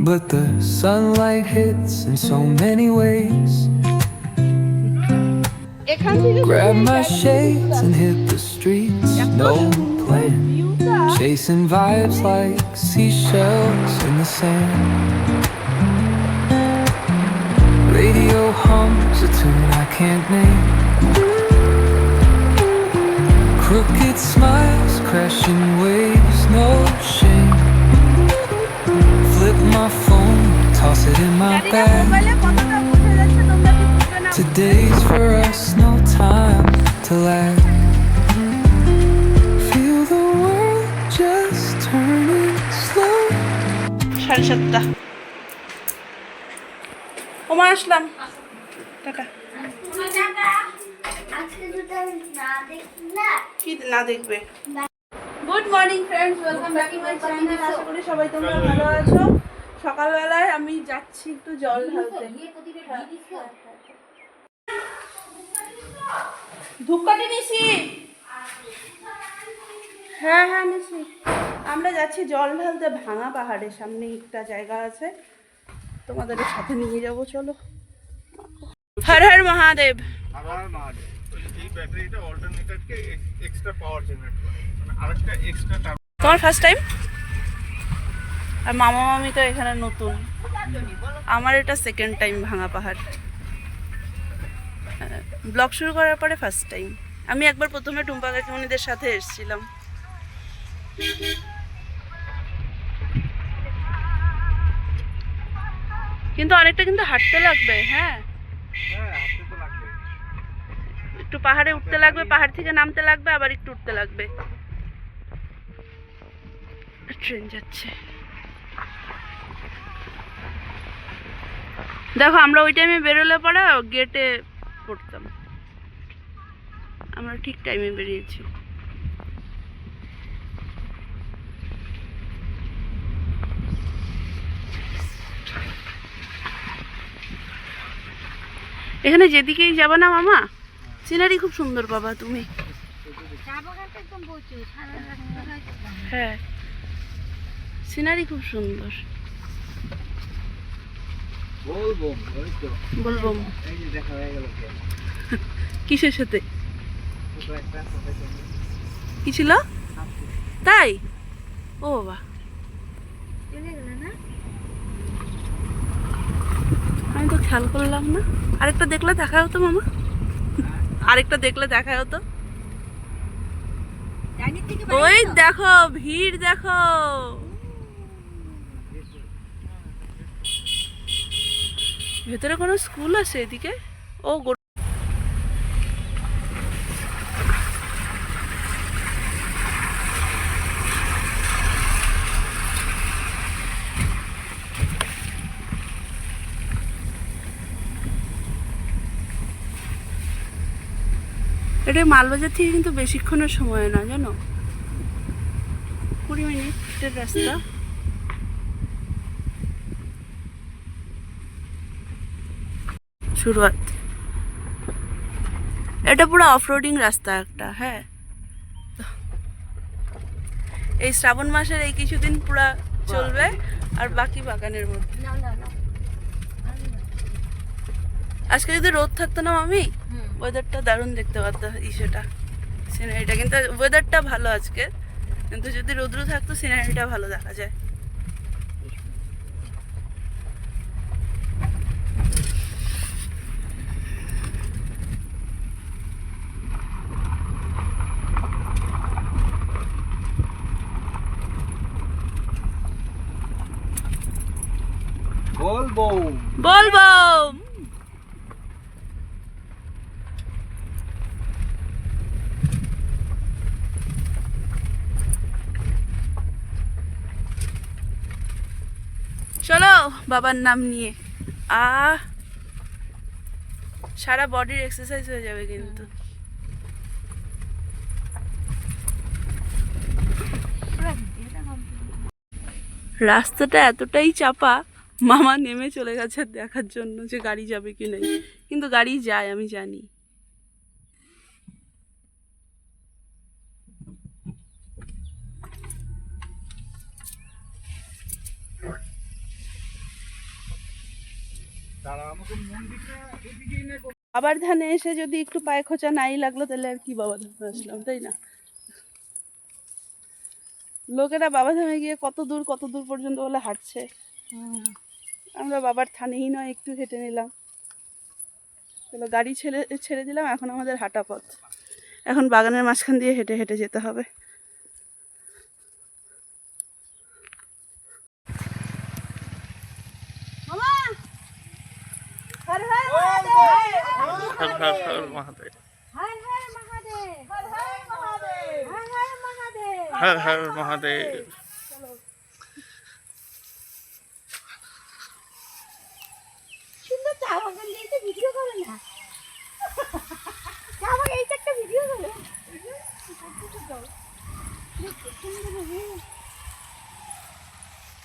but the sunlight hits in so many ways. Grab my shades and hit the streets, no plan. Chasing vibes like seashells in the sand. Radio hums a tune I can't name. Crooked smiles, crashing waves, no shame. Flip my phone, toss it in my bag. Today's for us, no time to lag. Feel the world just turning slow. 7:30 ওমা আসলাম tata কি না দেখবে good morning friends welcome back to my channel আশা করি সবাই তোমরা ভালো আছো সকালবেলায় আমি যাচ্ছি একটু জল ঢালতে ধূপকাঠি নিছি হ্যাঁ নিছি আমরা যাচ্ছি জল ঢালতে ভাঙা পাহাড়ের সামনে একটা জায়গা আছে তোমাদের সাথে নিয়ে যাবো চলো হর হর মহাদেব এই ব্যাটারিটা অল্টারনেটরকে এক্সট্রা পাওয়ার জেনারেট করে মানে আরেকটা এক্সট্রা তোমার ফার্স্ট টাইম আর মামা মামি তো এখানে নতুন আমার এটা সেকেন্ড টাইম ভাঙা পাহাড় ব্লগ শুরু করার পরে ফার্স্ট টাইম আমি একবার প্রথমে টুম্পা কাকিমণিদের সাথে এসেছিলাম কিন্তু অনেকটা কিন্তু হাঁটতে লাগবে হ্যাঁ হাঁটতে তো লাগবে একটু পাহাড়ে উঠতে লাগবে পাহাড় থেকে নামতে লাগবে আবার একটু উঠতে লাগবে ট্রেন যাচ্ছে দেখো আমরা ওই টাইমে বেরোলে পরে গেটে পড়তাম আমরা ঠিক টাইমে বেরিয়েছি এখানে যেদিকেই যাবা না মামা সিনারি খুব সুন্দর পাবা তুমি হ্যাঁ সিনারি খুব সুন্দর বলবো কিসের সাথে কি ছিল তাই ও বাবা আমি তো খেয়াল করলাম না আরেকটা দেখলে দেখা হতো মামা আরেকটা দেখলে দেখা হতো ওই দেখো ভিড় দেখো ভেতরে কোনো স্কুল আছে এদিকে ও এটা মালবাজার থেকে কিন্তু বেশিক্ষণের সময় না জানো 20 মিনিটের রাস্তা শুরুয়াত এটা পুরো অফরোডিং রাস্তা একটা হ্যাঁ এই শ্রাবণ মাসের এই কিছুদিন পুরা চলবে আর বাকি বাগানের মধ্যে আজকে যদি রোদ থাকতো না মামি ওয়েদারটা দারুণ দেখতে পারতো ইসেটা সিনারিটা কিন্তু ওয়েদারটা ভালো আজকে কিন্তু যদি রোদ্রু থাকতো সিনারিটা ভালো দেখা যায় বলবো চলো বাবার নাম নিয়ে সারা বডির এক্সারসাইজ হয়ে যাবে কিন্তু রাস্তাটা এতটাই চাপা মামা নেমে চলে গেছে দেখার জন্য যে গাড়ি যাবে কি নেই কিন্তু গাড়ি যায় আমি জানি আবার ধানে এসে যদি একটু পায়ে খোঁচা নাই লাগলো তাহলে আর কি বাবা ধামে আসলাম, তাই না? লোকেরা বাবা ধামে গিয়ে কত দূর পর্যন্ত বলে হাঁটছে, আমরা বাবার থানেই নয় একটু হেঁটে নিলাম। চলো গাড়ি ছেড়ে দিলাম, এখন আমাদের হাঁটা পথ। এখন বাগানের মাঝখান দিয়ে হেঁটে হেঁটে যেতে হবে। হর হর মহাদেব, হর হর মহাদেব, হর হর মহাদেব, হর হর মহাদেব, হর হর মহাদেব, হর হর মহাদেব। সুন্দর চা বাগান দিয়ে একটা ভিডিও করো না, চা বাগান এইটা একটা ভিডিও করো।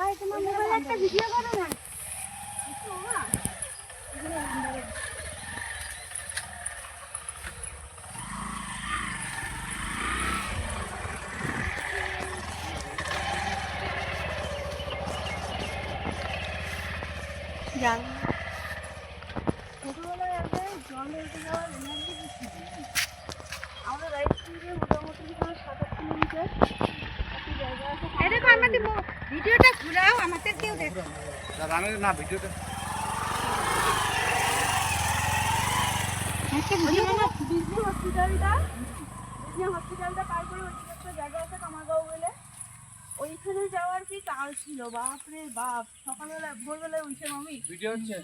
আর তোমার মোবাইলে একটা ভিডিও করো না। জান ছোটবেলায় একবার জল উঠে যাওয়ার এনার্জি বেশি। আমাদের রাইড স্পিডে মোটামুটি 7-8 কিলোমিটার একটি জায়গা আছে। এই দেখো আমাদের ভিডিওটা ঘুরাও, আমাদের কেউ দেখো না ভিডিওটা একটা ভিডিও বিজনি হসপিটালটা পার করে ওইদিকে একটা জায়গা আছে কামারগাঁও বলে, ওইখানে যাওয়ার কি কাল ছিল, বাপরে বাপ। সকালবেলা ভোরবেলায় উঠে মামি ভিডিও হচ্ছে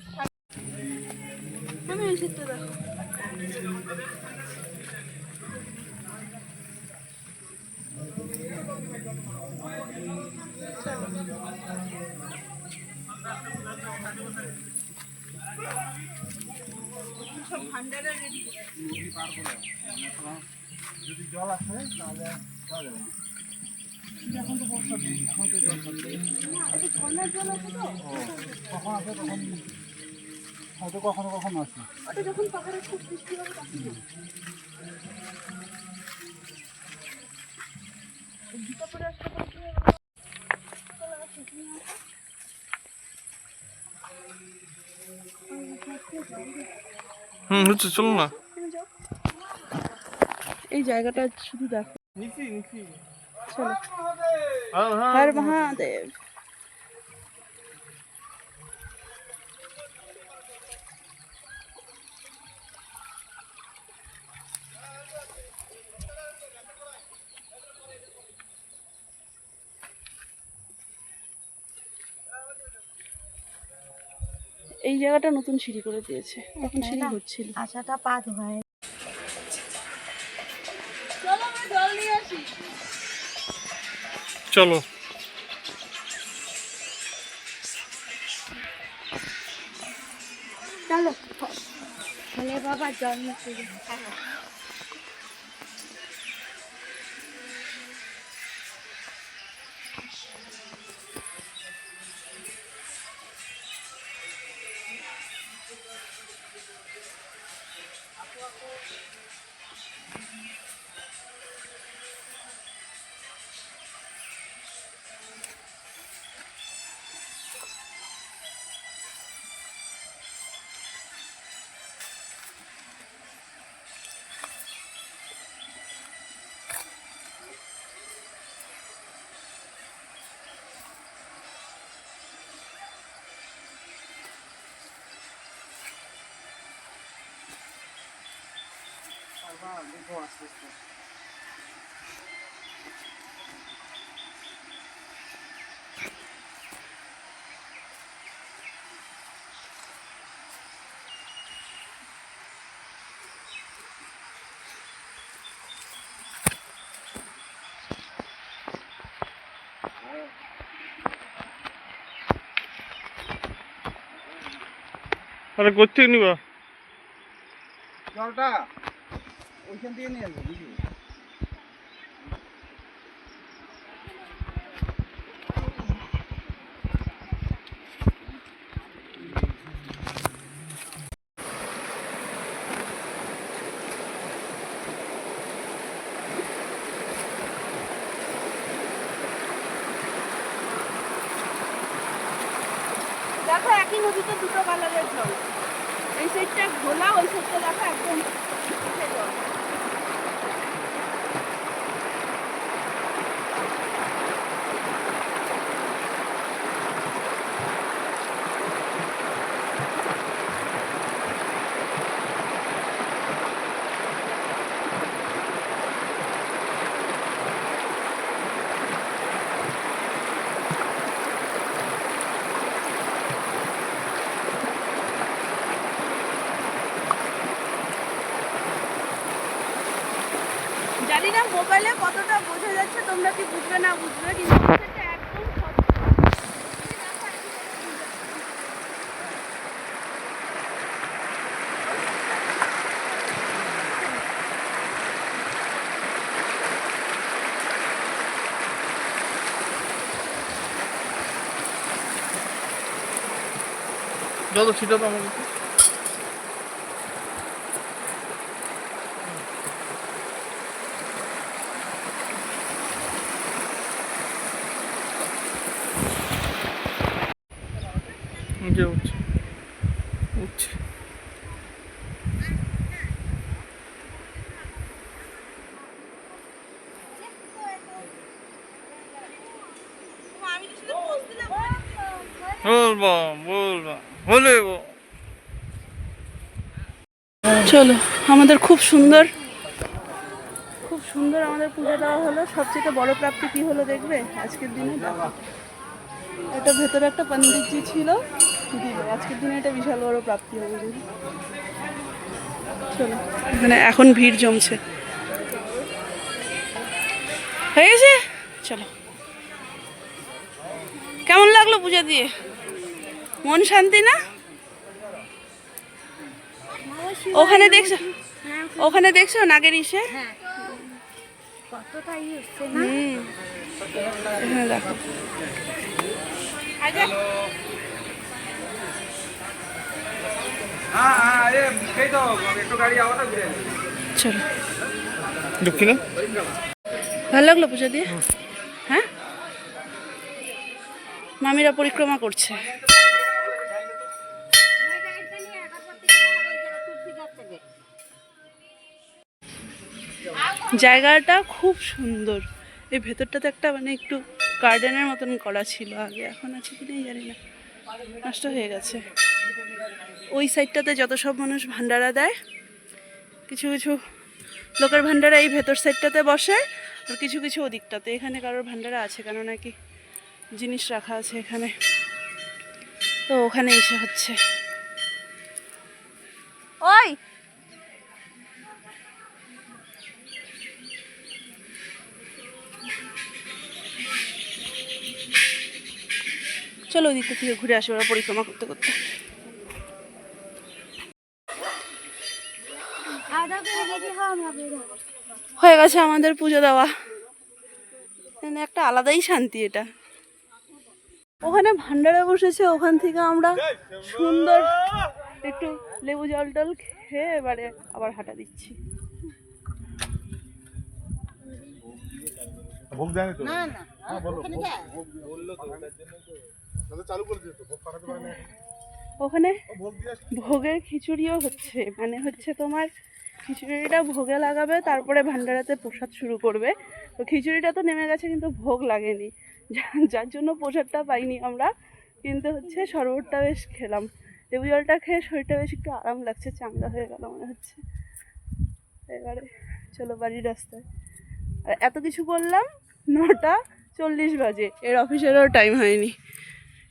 আমি এই শীতটা দেখো। সব ভান্ডারে রেডি। যদি জল আসে তাহলে যাওয়া যাবে না। এখন তো বর্ষার দিন, এখন তো জল থাকবে। ঝর্ণার জল আছে তো, কখন আসে তখন হয়তো কখনো কখনো আসে। ওটা যখন পাহাড়ে খুব বৃষ্টি হবে তখন জুতো পরে আসতে পারছি। হচ্ছে, চলো না। এই জায়গাটা শুধু দেখো। নিচি নিচি। চলো হর হর মহাদেব। এই জায়গাটা নতুন সিঁড়ি করে দিয়েছে, তখন সিঁড়ি হচ্ছিল। আশাটা পা ধোয়। চলো আমরা জল নিয়ে আসি। চলো। চলো বলে বাবা জল নিতে আরে কোথেকে নিবা? জলটা ওইখান দিয়ে নিয়ে আসবো বুঝলি। দেখো একই নদীতে দুটো কালারের জল, এই সাইডটা ঘোলা, ওই সাইডটা দেখো একদম উঠে জল। জানি না মোবাইলে কতটা বোঝা যাচ্ছে, তোমরা কি বুঝবে না বুঝবে, কিন্তু সেটা একদম স্বচ্ছ। যত ছিটা তো আমাকে উঠছে উঠছে। বলবা বলবা বলবো। চলো, আমাদের খুব সুন্দর আমাদের পুজো দেওয়া হলো। সবচেয়ে বড় প্রাপ্তি কি হলো দেখবে আজকের দিনে? দেখো, এটা ভেতরে একটা পণ্ডিতজি ছিল, দিল। আজকের দিনে এটা বিশাল বড় প্রাপ্তি হবে। চলো, এখানে এখন ভিড় জমছে, হয়ে গেছে। চলো, কেমন লাগলো পূজা দিয়ে? মন শান্তি না? ওখানে দেখছো নাগের ইসে? এখানে দেখো। চলো, দক্ষিণা ভালো লাগলো পূজা দিয়ে? হ্যাঁ, মামিরা পরিক্রমা করছে। জায়গাটা খুব সুন্দর। এই ভেতরটাতে একটা মানে একটু গার্ডেনের মতন করা ছিল আগে, এখন আছে কি নেই জানি না, নষ্ট হয়ে গেছে। ওই সাইডটাতে যত সব মানুষ ভান্ডারা দেয়, কিছু কিছু লোকের ভান্ডারা এই ভেতর সাইডটাতে বসে, আর কিছু কিছু ওদিকটাতে। এখানে কারোর ভান্ডারা আছে কেন নাকি জিনিস রাখা আছে এখানে, তো ওখানে এসে হচ্ছে। ওই চলো ওই দিকটা থেকে ঘুরে আসি, ওরা পরিক্রমা করতে করতে। হয়ে গেছে আমাদের পুজো দেওয়া, মানে একটা আলাদাই শান্তি এটা। ওখানে ভান্ডারে বসেছে, ওখান থেকে আমরা সুন্দর একটু লেবু জল টল খেয়ে এবারে আবার হাঁটা দিচ্ছি। ভোগ দেয়নি তো? না না, ওখানে যা। ওখানে ভোগের খিচুড়িও হচ্ছে, মানে হচ্ছে তোমার খিচুড়িটা ভোগে লাগাবে, তারপরে ভান্ডারাতে প্রসাদ শুরু করবে। তো খিচুড়িটা তো নেমে গেছে কিন্তু ভোগ লাগেনি, যার জন্য প্রসাদটা পাইনি আমরা, কিন্তু হচ্ছে শরবতটা বেশ খেলাম। লেবু জলটা খেয়ে শরীরটা বেশ একটু আরাম লাগছে, চাঙ্গা হয়ে গেল মনে হচ্ছে। এবারে চলো বাড়ির রাস্তায়। আর এত কিছু বললাম, 9:40 বাজে, এর অফিসেরও টাইম হয়নি।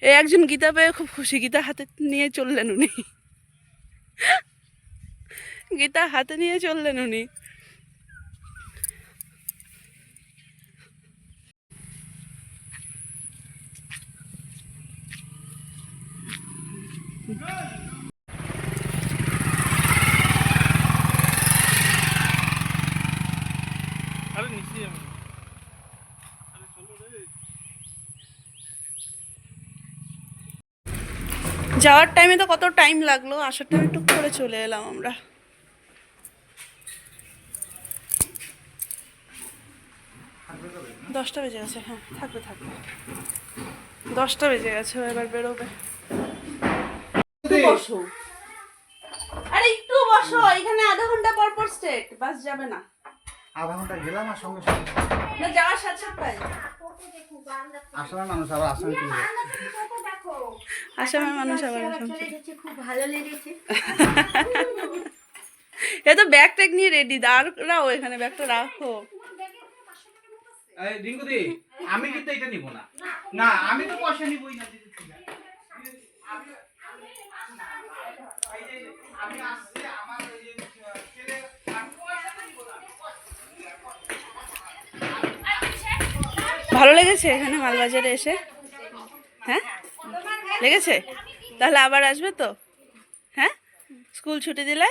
এই একজন গীতা পেয়ে খুব খুশি, গীতা হাতে নিয়ে চললেন উনি, গীতা হাতে নিয়ে চললেন উনি। আরে নিচে আমি যাওয়ার টাইমে তো কত টাইম লাগলো, আসার টাইমে টুক করে চলে এলাম আমরা। দশটা বেজে গেছে, হ্যাঁ থাকবে থাকবে, 10টা বেজে গেছে, এবার বেরোবে। বসো, আরে একটু বসো, এখানে আধা ঘন্টা পর পর স্টেট, বাস যাবে না। আধা ঘন্টা গেলাম আর সঙ্গে সঙ্গে না যাওয়ার সাথে সাথে আসামের মানুষ আবার আসামে চলে যাচ্ছে। আসামের মানুষ আবার আসাম। খুব ভালো লেগেছে। এ তো ব্যাগ ট্যাগ নিয়ে রেডি, দাঁড়াও এখানে, ব্যাগটা রাখো। রিঙ্কুদি আমি কিন্তু এটা নিব না, না আমি তো পয়সা নিবই না। আমি আসলে আমার ছেলে ভালো লেগেছে এখানে মালবাজারে এসে? হ্যাঁ লেগেছে? তাহলে আবার আসবে তো? হ্যাঁ, স্কুল ছুটি দিলে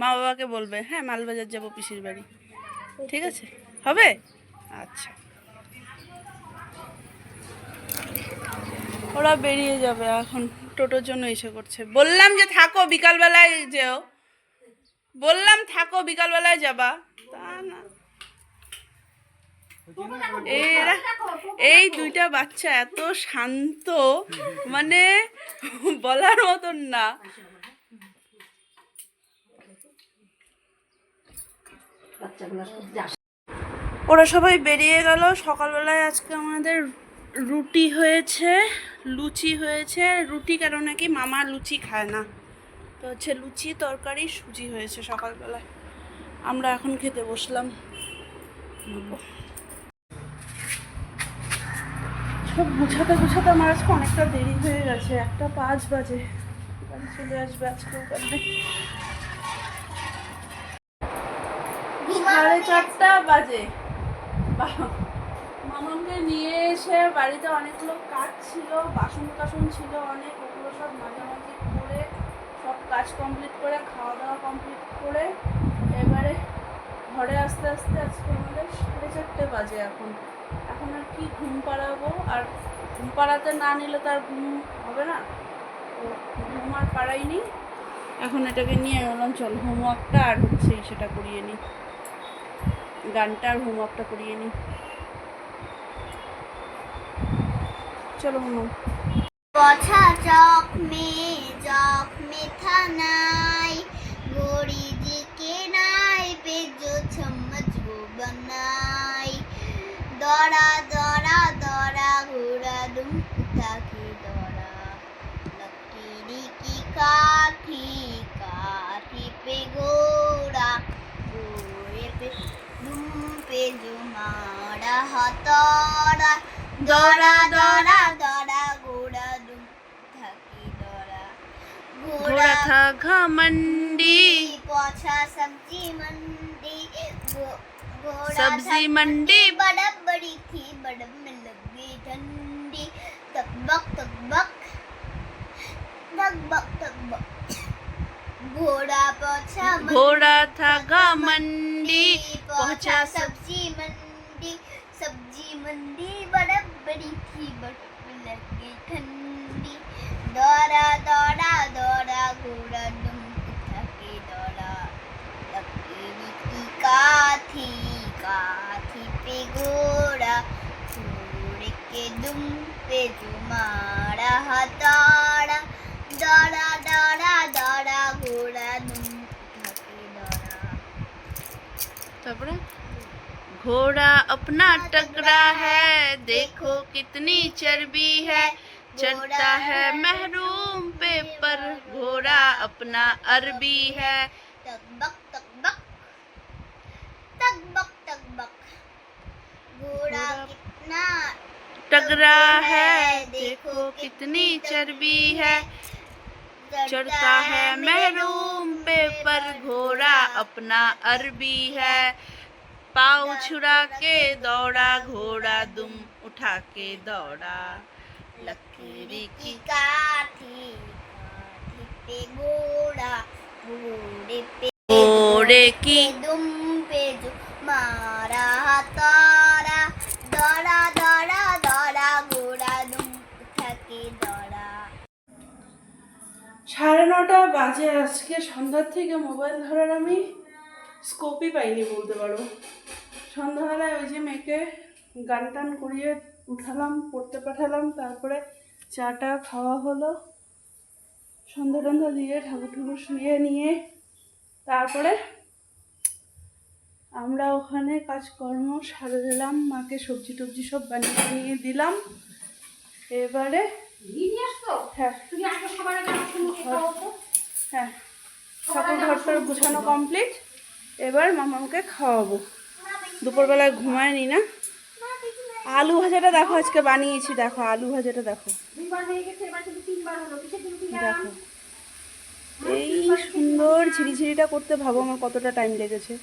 মা বাবাকে বলবে হ্যাঁ মালবাজার যাবো পিসির বাড়ি, ঠিক আছে? হবে? আচ্ছা, ওরা বেরিয়ে যাবে এখন, টোটোর জন্য এসে করছে। বললাম যে থাকো বিকালবেলায় যেও, বললাম থাকো বিকালবেলায় যাবা, তা না। এরা এই দুইটা বাচ্চা এত শান্ত, মানে বলার মতন না। ওরা সবাই বেরিয়ে গেল। সকালবেলায় আজকে আমাদের রুটি হয়েছে, লুচি হয়েছে। রুটি কারণ নাকি মামা লুচি খায় না, তো হচ্ছে লুচি তরকারি সুজি হয়েছে সকালবেলায়। আমরা এখন খেতে বসলাম। সব গুছাতে গুছাতে আমার আজকে অনেকটা দেরি হয়ে গেছে, 1:05 বাজে। বাড়ি চলে আসবে আজকেও কালকে। 4:30 বাজে। মামাকে নিয়ে এসে বাড়িতে অনেকগুলো কাজ ছিল, বাসন টাসন ছিল অনেক, ওগুলো সব মাঝামাঝি করে সব কাজ কমপ্লিট করে খাওয়া দাওয়া কমপ্লিট করে এবারে ঘরে আস্তে আস্তে আজকে আমাদের 4:30 বাজে। এখন আর কি ঘুম পাড়াবো, আর ঘুম পাড়াতে না নিলে তার ঘুম হবে না, তো ঘুম আর পাড়াইনি। এখন এটাকে নিয়ে বললাম চল হোমওয়ার্কটা আর হচ্ছে সেটা করিয়ে নিই, গানটা আর হোমওয়ার্কটা করিয়ে নিই। চলো মামা। পছা চক মে থানাই गोरी जी के नाई पे जो चम्मच वो बनाई दौड़ा दौड़ा दौड़ा घोड़ा दुम कुत्ता की दौड़ा लकीरी की काठी काठी पे घोड़ा घोड़े पे दुम पे जो मारा हथौड़ा दौड़ा दौड़ा दौड़ा घोड़ा दुम कुत्ता की दौड़ा घोड़ा था घमंडी, पहुंचा सब्जी मंडी सब्जी मंडी बड़ा बड़ी थी बड़ा में लगी ठंडी तकबक तकबक तकबक तकबक घोड़ा पहुंचा घोड़ा था घमंडी, पहुंचा सब्जी मंडी बड़ा बड़ी थी बड़ा में लगी ठंडी दौड़ा दौड़ा दौड़ा घोड़ा दुम थके दौड़ा लकीरी की काठी काठी पे घोड़ा घोड़े के दुम पे तुम्हारा हथौड़ा दौड़ा दौड़ा दौड़ा घोड़ा दुम थके दौड़ा तारपरे घोड़ा अपना टकरा है, देखो कितनी चर्बी है, चढ़ता है महरूम पे पर घोड़ा अपना अरबी है। तकबक तकबक तकबक तकबक घोड़ा कितना टकरा है, देखो कितनी चर्बी है, चढ़ता है महरूम पे पर घोड़ा अपना अरबी है। पाँव छुड़ा के दौड़ा घोड़ा दुम उठा के दौड़ा लकीरी की काठी काठी पे घोड़ा घोड़े की दुम पे जो मारा हथौड़ा दौड़ा दौड़ा दौड़ा घोड़ा दुम उठा के दौड़ा 9:30 বাজে। আজকে সন্ধ্যার থেকে মোবাইল ধরার আমি স্কোপই পাইনি বলতে পারো। সন্ধ্যাবেলায় ওই যে মেয়েকে গান টান করিয়ে উঠালাম, পড়তে পাঠালাম, তারপরে চাটা খাওয়া হলো, সন্ধ্যা টন্ধা দিয়ে ঠাকুর ঠাকুর শুয়ে নিয়ে তারপরে আমরা ওখানে কাজকর্ম সারে দিলাম, মাকে সবজি টবজি সব বানিয়ে দিলাম। এবারে হ্যাঁ হ্যাঁ ঠাকুর ঘরটার গুছানো কমপ্লিট। এবার মামাকে খাওয়াবো। দুপুরবেলায় ঘুমায়নি না। আলু ভাজাটা দেখো আজকে বানিয়েছি, দেখো আলু ভাজাটা দেখো, দেখো এই সুন্দর ঝিরিঝিরিটা করতে ভাবো আমার কতটা টাইম লেগেছে।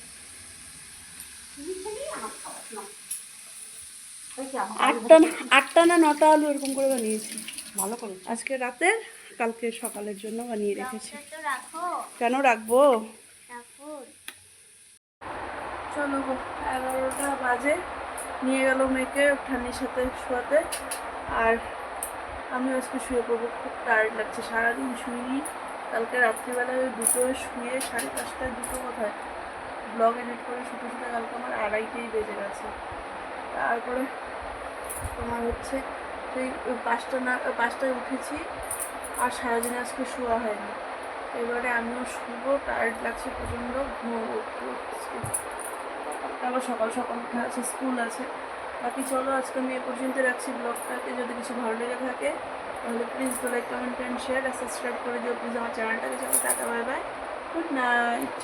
আটটা না 9টা আলু এরকম করে বানিয়েছি। ভালো করে আজকে রাতের কালকে সকালের জন্য বানিয়ে রেখেছি। রাখো কেন রাখবো? রাখো। চলো গো, 11টা বাজে। নিয়ে গেল মেয়েকে ঠান্ডির সাথে শোয়াতে, আর আমি আজকে শুয়ে পড়বো। খুব টায়ার্ড লাগছে, সারাদিন শুইনি। কালকে রাত্রিবেলায় ওই দুটোয় শুয়ে 5:30টায়, দুটো কোথায় ব্লগ এডিট করে শুতে শুতে কালকে আমার 2:30টাই বেজে গেছে। তারপরে তোমার হচ্ছে সেই 5টায় উঠেছি, আর সারাদিন আজকে শোয়া হয়নি। এবারে আমিও শুবো, টায়ার্ড লাগছে প্রচণ্ড, ঘুমোবো। আবার সকাল সকাল উঠে আছে, স্কুল আছে। বাকি চলো আজকে আমি এ পর্যন্ত রাখছি ব্লগটাকে। যদি কিছু ভালো লেগে থাকে তাহলে please like, comment and share আর সাবস্ক্রাইব করে দিও প্লিজ আমার চ্যানেলটাকে। চলো টাটা, বাই বাই, গুড নাইট।